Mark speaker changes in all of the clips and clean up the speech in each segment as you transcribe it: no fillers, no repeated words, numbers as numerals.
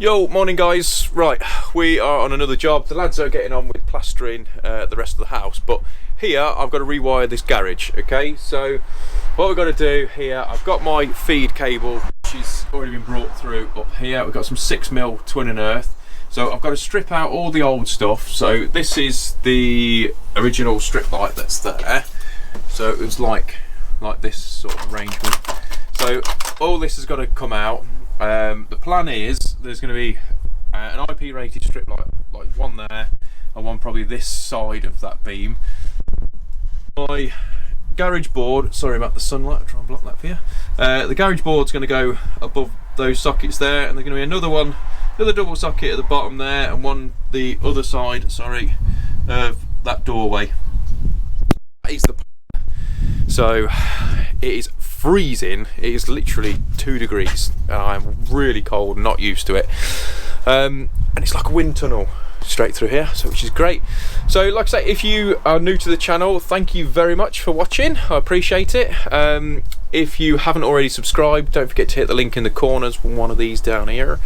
Speaker 1: Yo, morning guys. Right, we are on another job. The lads are getting on with plastering the rest of the house, but here I've got to rewire this garage. Okay, so what we've got to do here, I've got my feed cable, which has already been brought through up here. We've got some 6mm twin and earth, so I've got to strip out all the old stuff. So this is the original strip light that's there, so it was like this sort of arrangement. So all this has got to come out. The plan is there's going to be an IP rated strip light, like one there and one probably this side of that beam. My garage board, sorry about the sunlight, I'll try and block that for you. The garage board's going to go above those sockets there, and there's going to be another double socket at the bottom there, and one the other side, sorry, of that doorway. That is the plan. So it is freezing. It is literally 2 degrees and I'm really cold, not used to it, and it's like a wind tunnel straight through here, so which is great. So like I say, if you are new to the channel, thank you very much for watching. I appreciate it. If you haven't already subscribed, don't forget to hit the link in the corners, one of these down here.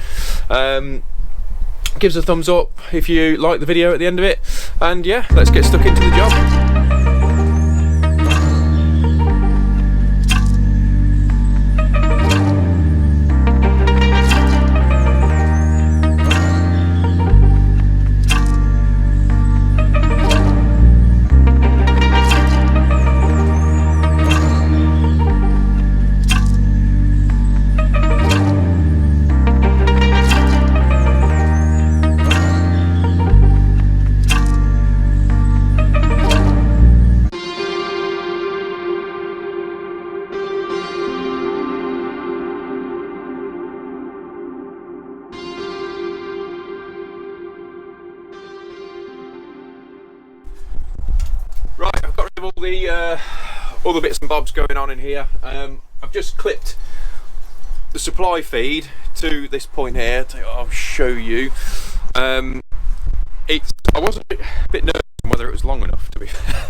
Speaker 1: Give us a thumbs up if you like the video at the end of it, and yeah, let's get stuck into the job. Right, I've got rid of all the bits and bobs going on in here. I've just clipped the supply feed to this point here. I'll show you. I was a bit nervous whether it was long enough, to be fair,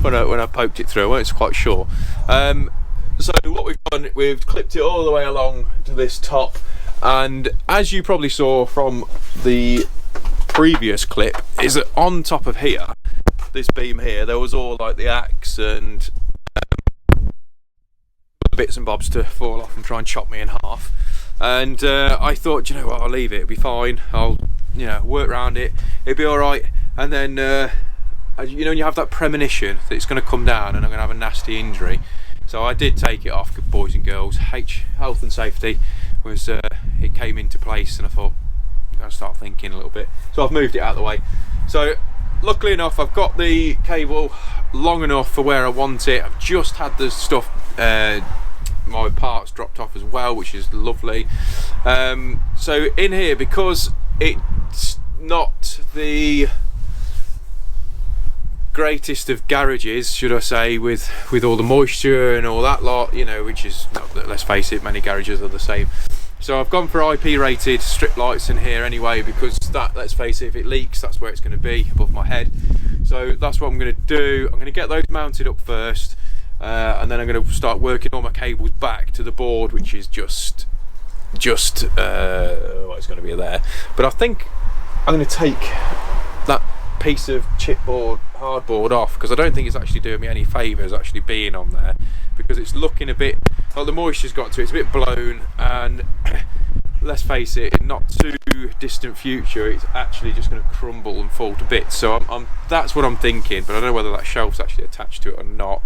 Speaker 1: when I poked it through. I wasn't quite sure. So what we've done, we've clipped it all the way along to this top, and as you probably saw from the previous clip, is that on top of here, this beam here, there was all like the axe and bits and bobs to fall off and try and chop me in half, and I thought, you know what, I'll leave it, it'll be fine, I'll work around it, it'll be alright. And then you know, when you have that premonition that it's going to come down and I'm going to have a nasty injury, so I did take it off, boys and girls. Health and safety was it came into place, and I thought I'm going to start thinking a little bit, so I've moved it out of the way. So luckily enough, I've got the cable long enough for where I want it. I've just had the stuff, my parts dropped off as well, which is lovely. So in here, because it's not the greatest of garages, should I say, with all the moisture and all that lot, you know, which is, let's face it, many garages are the same. So I've gone for IP rated strip lights in here anyway, because that, let's face it, if it leaks, that's where it's going to be, above my head. So that's what I'm going to do. I'm going to get those mounted up first, and then I'm going to start working all my cables back to the board, which is just what's going to be there. But I think I'm going to take that piece of chipboard, hardboard off, because I don't think it's actually doing me any favours actually being on there, because it's looking a bit, well, the moisture's got to it, it's a bit blown, and let's face it, in not too distant future it's actually just going to crumble and fall to bits. So that's what I'm thinking, but I don't know whether that shelf's actually attached to it or not.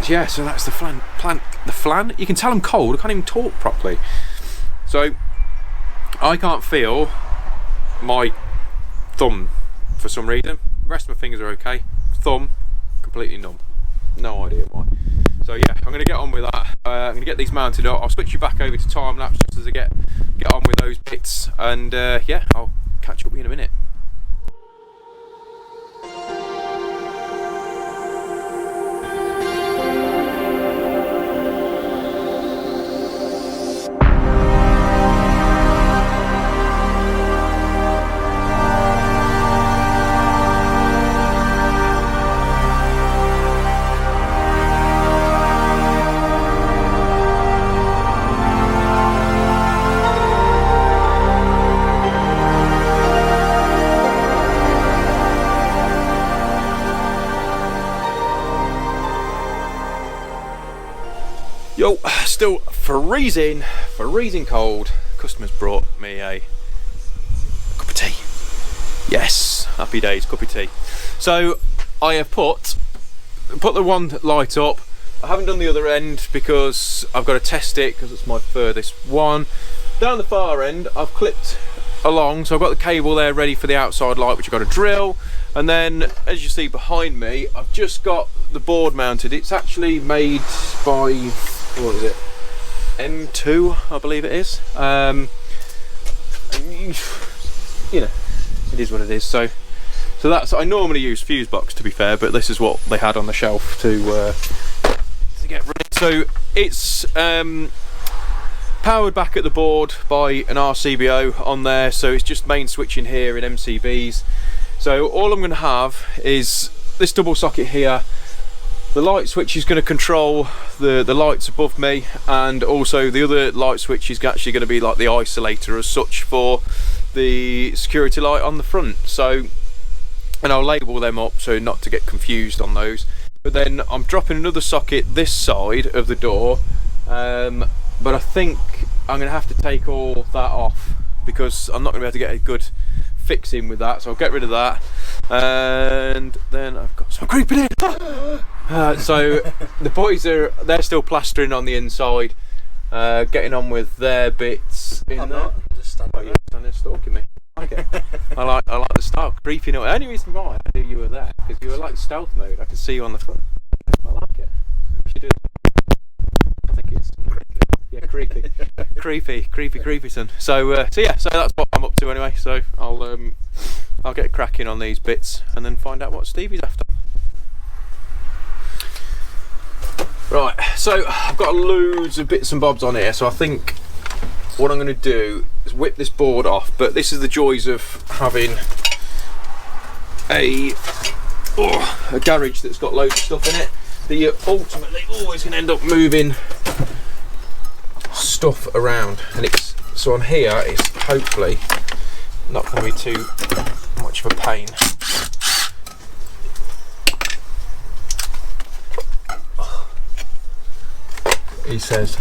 Speaker 1: Yeah, so that's the flan. You can tell I'm cold, I can't even talk properly. So I can't feel my thumb for some reason. The rest of my fingers are okay. Thumb completely numb. No idea why. So yeah, I'm going to get on with that. I'm going to get these mounted up. I'll switch you back over to time lapse just as I get on with those bits, and yeah, I'll catch up with you in a minute. Yo, still freezing cold. Customers brought me a cup of tea. Yes, happy days, cup of tea. So I have put the one light up. I haven't done the other end because I've got to test it because it's my furthest one. Down the far end, I've clipped along, so I've got the cable there ready for the outside light, which I've got to drill. And then, as you see behind me, I've just got the board mounted. It's actually made by, what is it? M2, I believe it is. You know, it is what it is. So that's, I normally use fuse box, to be fair, but this is what they had on the shelf to get running. So it's powered back at the board by an RCBO on there, so it's just main switching here in MCBs. So all I'm going to have is this double socket here. The light switch is going to control the lights above me, and also the other light switch is actually going to be like the isolator as such for the security light on the front. So, and I'll label them up so not to get confused on those. But then I'm dropping another socket this side of the door, but I think I'm going to have to take all that off because I'm not going to be able to get a good fixing with that, so I'll get rid of that. And then I've got some creeping in. So the boys they're still plastering on the inside, getting on with their bits. I'm not. I'm just standing there. You're standing stalking me. I like it. I like the style, creeping up. The only reason why I knew you were there because you were like stealth mode. I can see you on the front. I like it. You should do it. I think it's creepy. Yeah, creepy son. So yeah, so that's what I'm up to anyway. So I'll get cracking on these bits and then find out what Stevie's after. Right, so I've got loads of bits and bobs on here, so I think what I'm going to do is whip this board off, but this is the joys of having a garage that's got loads of stuff in it, that you're ultimately always going to end up moving stuff around, and it's so on here it's hopefully not going to be too much of a pain. He says.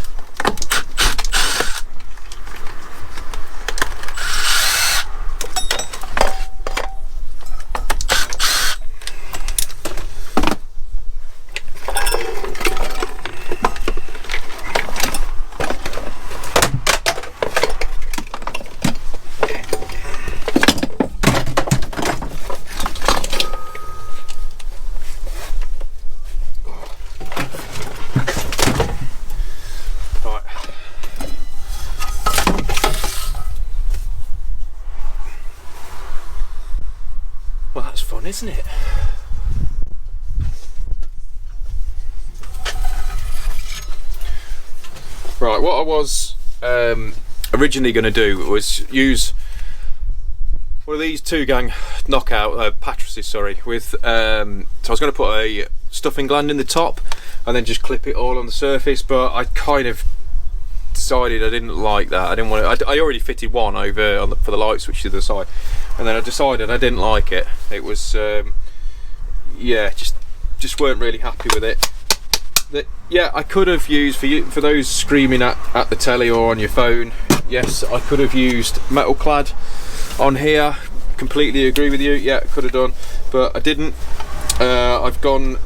Speaker 1: Well, that's fun, isn't it? Right, what I was originally going to do was use one of these 2-gang knockout patrices, sorry, with so I was going to put a stuffing gland in the top and then just clip it all on the surface, but I kind of decided I didn't like that. I didn't want to. I already fitted one over on for the light switch to the side, and then I decided I didn't like it. It was yeah, just weren't really happy with it. Yeah, I could have used for those screaming at the telly or on your phone. Yes, I could have used metal clad on here. Completely agree with you. Yeah, could have done, but I didn't. I've gone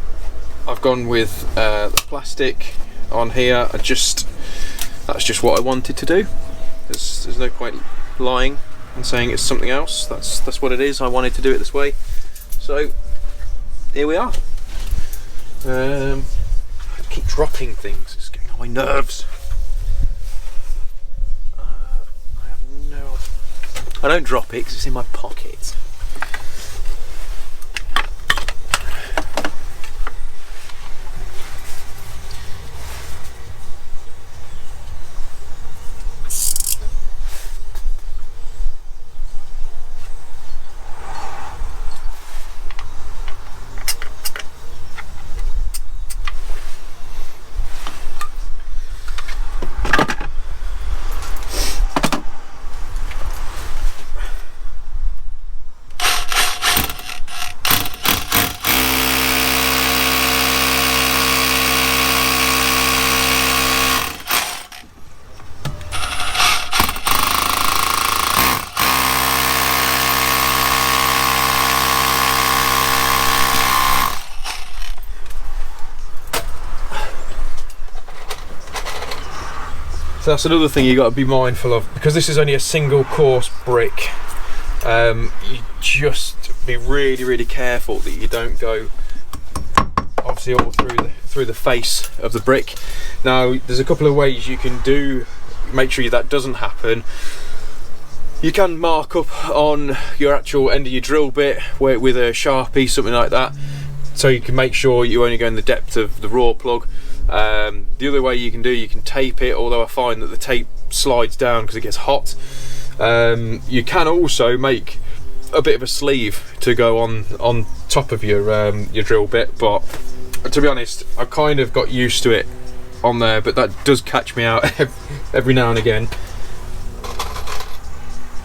Speaker 1: with the plastic on here. That's just what I wanted to do. There's no point lying and saying it's something else. That's what it is. I wanted to do it this way. So here we are. I keep dropping things. It's getting on my nerves. I don't drop it because it's in my pocket. So that's another thing you got to be mindful of, because this is only a single course brick. You just be really careful that you don't go obviously all through the face of the brick. Now there's a couple of ways you can make sure that doesn't happen. You can mark up on your actual end of your drill bit with a Sharpie, something like that, so you can make sure you only go in the depth of the raw plug. The other way you can tape it, although I find that the tape slides down because it gets hot. You can also make a bit of a sleeve to go on top of your drill bit, but to be honest, I kind of got used to it on there, but that does catch me out every now and again.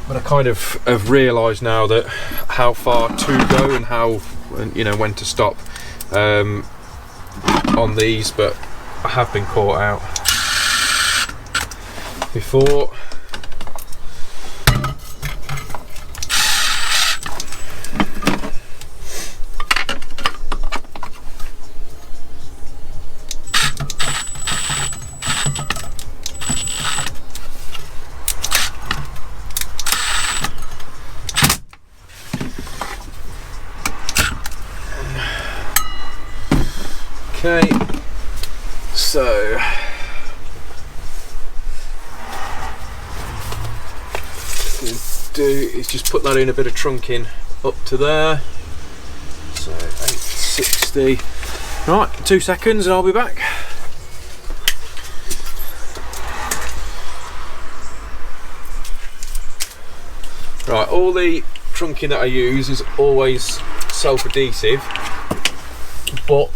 Speaker 1: But I kind of have realised now that how far to go and how, you know, when to stop on these, but I have been caught out before. Okay, so what I'm going to do is just put that in a bit of trunking up to there. So 860. Right, 2 seconds and I'll be back. Right, all the trunking that I use is always self-adhesive, but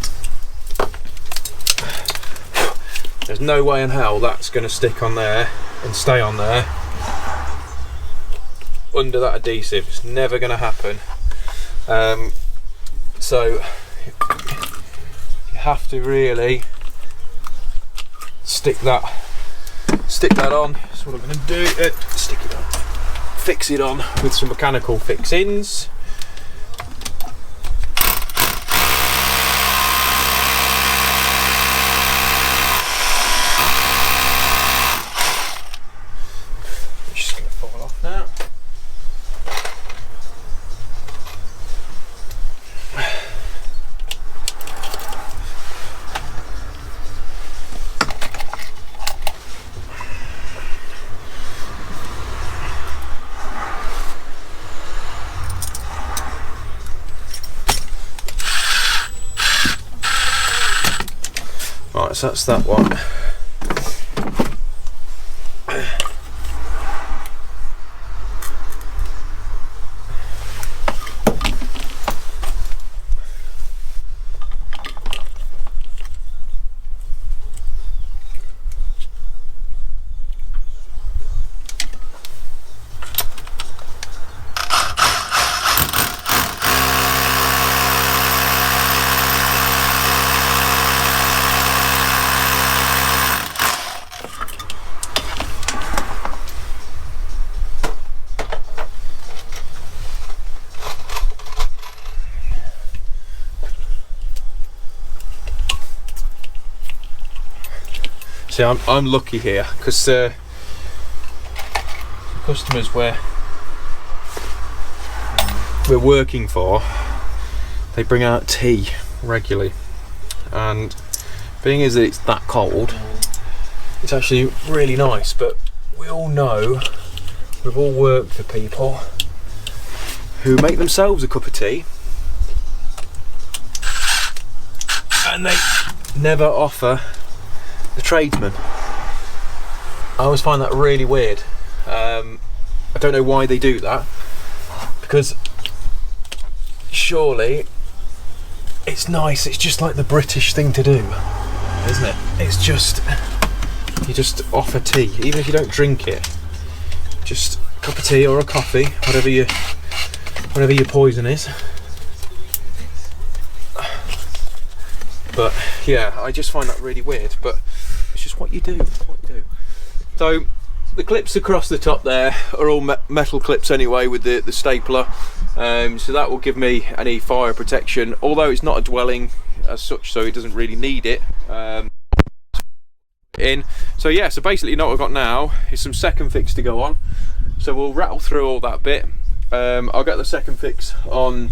Speaker 1: there's no way in hell that's going to stick on there and stay on there under that adhesive. It's never going to happen. So you have to really stick that on. That's what I'm going to do. Stick it on. Fix it on with some mechanical fixings. Right, so that's that one. See, I'm lucky here because the customers we're working for, they bring out tea regularly, and being as it's that cold, it's actually really nice. But we all know, we've all worked for people who make themselves a cup of tea and they never offer the tradesman. I always find that really weird. I don't know why they do that, because surely it's nice. It's just like the British thing to do, isn't it? It's just, you just offer tea, even if you don't drink it. Just a cup of tea or a coffee, whatever your poison is. But yeah, I just find that really weird, but it's just what you do. So the clips across the top there are all metal clips anyway, with the stapler, so that will give me any fire protection, although it's not a dwelling as such, so it doesn't really need it. in. So yeah, so basically what we've got now is some second fix to go on. So we'll rattle through all that bit. I'll get the second fix on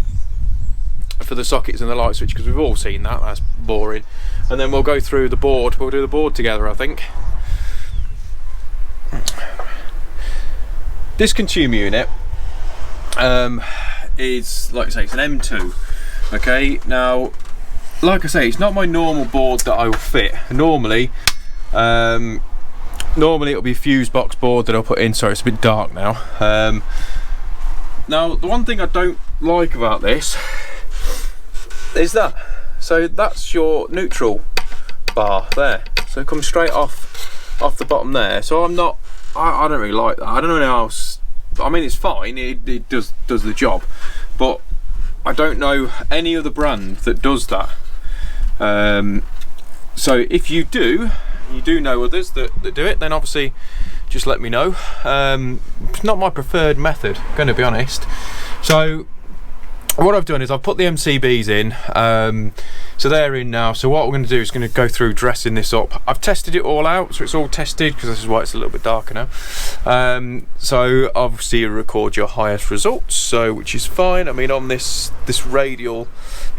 Speaker 1: for the sockets and the light switch, because we've all seen that, that's boring. And then we'll go through the board, we'll do the board together, I think. This consumer unit is, like I say, it's an M2. Okay, now, like I say, it's not my normal board that I will fit. Normally it'll be a fuse box board that I'll put in. Sorry, it's a bit dark now. Now, the one thing I don't like about this is that. So that's your neutral bar there. So it comes straight off the bottom there. So I don't really like that. I don't know how else. I mean, it's fine. It does the job, but I don't know any other brand that does that. So if you do know others that do it, then obviously just let me know. It's not my preferred method, going to be honest. So what I've done is I've put the MCBs in, so they're in now. So what we're going to do is going to go through dressing this up. I've tested it all out, so it's all tested, because this is why it's a little bit darker now. So obviously you record your highest results, so which is fine. I mean, on this radial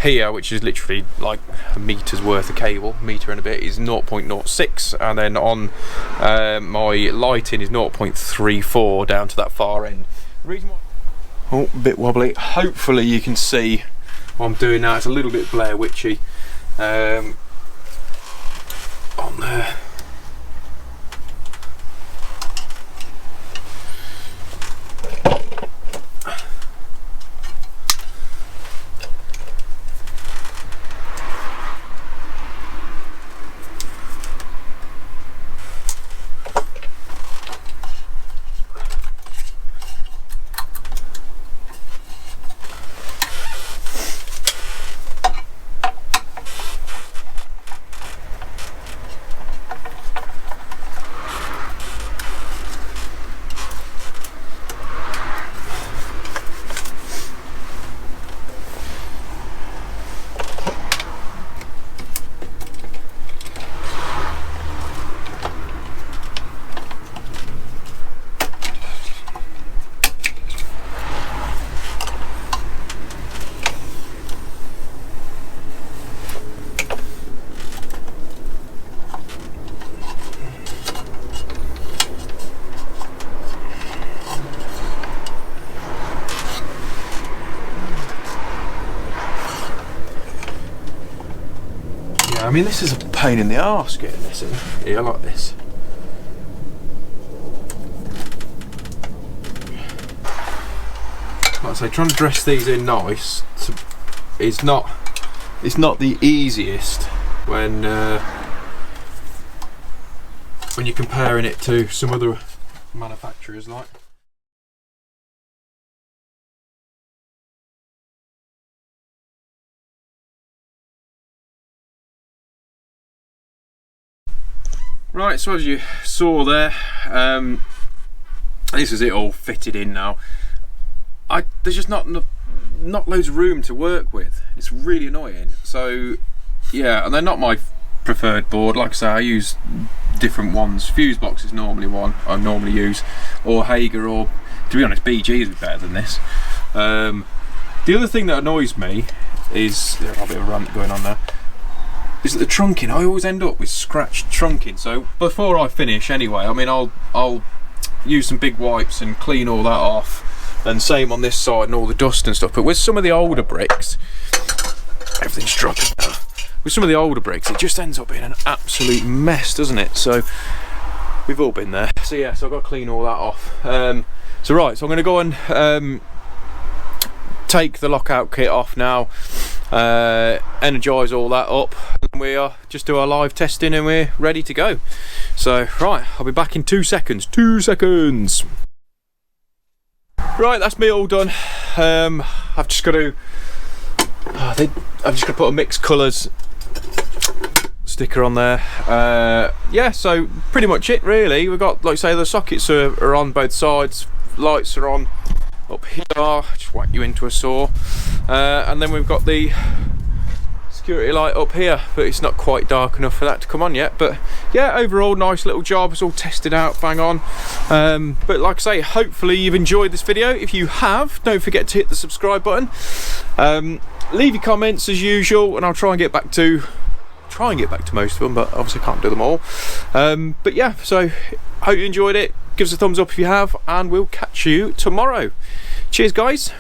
Speaker 1: here, which is literally like a meter's worth of cable, meter and a bit, is 0.06, and then on my lighting is 0.34 down to that far end. The reason why, oh, a bit wobbly. Hopefully you can see what I'm doing now. It's a little bit Blair Witchy on there. I mean, this is a pain in the arse getting this in here like this. Like I say, trying to dress these in nice, it's not the easiest when you're comparing it to some other manufacturers, like. Right, so as you saw there, this is it all fitted in now. There's just not loads of room to work with. It's really annoying. So yeah, and they're not my preferred board. Like I say, I use different ones. Fuse box is normally one I normally use, or Hager, or to be honest, BG is better than this. The other thing that annoys me is, there's a bit of a rant going on there, is that the trunking, I always end up with scratched trunking. So before I finish anyway, I mean, I'll use some big wipes and clean all that off, and same on this side and all the dust and stuff. But with some of the older bricks, everything's dropping now. With some of the older bricks, it just ends up being an absolute mess, doesn't it? So we've all been there. So yeah, so I've got to clean all that off. So right, so I'm going to go and take the lockout kit off now, energise all that up, and we just do our live testing and we're ready to go. So right, I'll be back in 2 seconds. 2 seconds. Right, that's me all done. I've just got to put a mixed colours sticker on there. Yeah, so pretty much it really. We've got, like I say, the sockets are on both sides, lights are on up here, just whack you into a saw, and then we've got the security light up here, but it's not quite dark enough for that to come on yet. But yeah, overall nice little job. It's all tested out, bang on. But like I say, hopefully you've enjoyed this video. If you have, don't forget to hit the subscribe button. Leave your comments as usual, and I'll try and get back to most of them, but obviously can't do them all. But yeah, so hope you enjoyed it. Give us a thumbs up if you have, and we'll catch you tomorrow. Cheers guys.